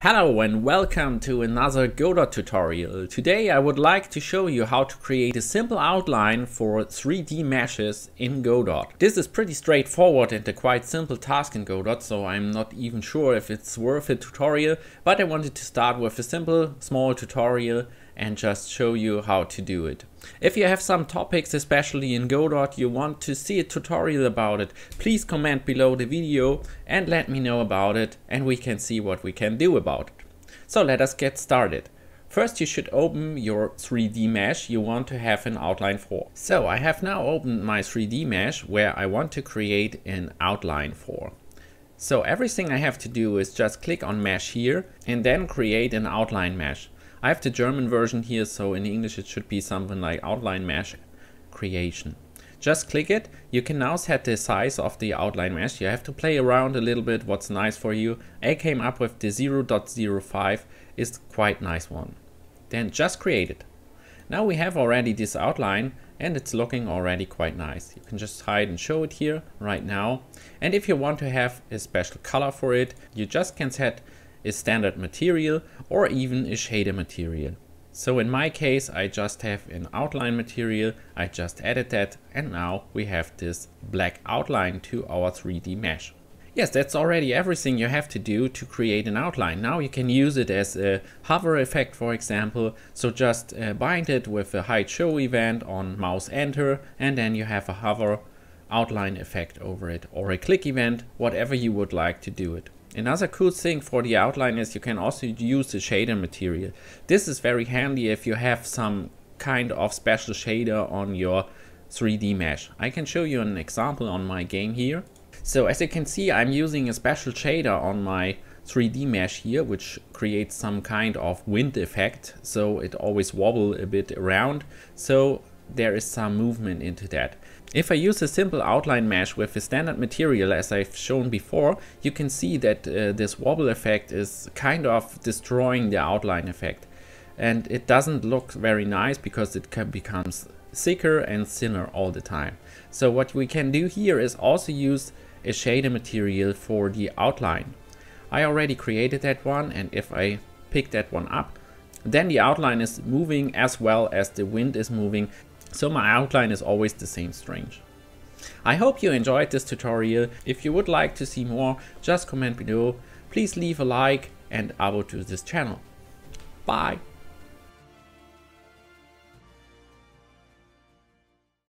Hello and welcome to another Godot tutorial. Today I would like to show you how to create a simple outline for 3D meshes in Godot. This is pretty straightforward and a quite simple task in Godot, so I'm not even sure if it's worth a tutorial, but I wanted to start with a simple small tutorial and just show you how to do it. If you have some topics, especially in Godot, you want to see a tutorial about it, please comment below the video and let me know about it and we can see what we can do about it. So let us get started. First you should open your 3D mesh you want to have an outline for. So I have now opened my 3D mesh where I want to create an outline for. So everything I have to do is just click on mesh here and then create an outline mesh. I have the German version here, so in English it should be something like outline mesh creation. Just click it. You can now set the size of the outline mesh. You have to play around a little bit what's nice for you. I came up with the 0.05 is quite nice one. Then just create it. Now we have already this outline and it's looking already quite nice. You can just hide and show it here right now. And if you want to have a special color for it, you just can set a standard material or even a shader material. So in my case I just have an outline material, I just added that and now we have this black outline to our 3D mesh. Yes, that's already everything you have to do to create an outline. Now you can use it as a hover effect, for example. So just bind it with a hide show event on mouse enter and then you have a hover outline effect over it, or a click event, whatever you would like to do it. Another cool thing for the outline is you can also use the shader material. This is very handy if you have some kind of special shader on your 3D mesh. I can show you an example on my game here. So as you can see, I'm using a special shader on my 3D mesh here, which creates some kind of wind effect. So it always wobble a bit around. So there is some movement into that. If I use a simple outline mesh with a standard material as I've shown before, you can see that this wobble effect is kind of destroying the outline effect. And it doesn't look very nice because it becomes thicker and thinner all the time. So what we can do here is also use a shader material for the outline. I already created that one, and if I pick that one up, then the outline is moving as well as the wind is moving. So my outline is always the same string. I hope you enjoyed this tutorial. If you would like to see more, just comment below. Please leave a like and abo to this channel. Bye!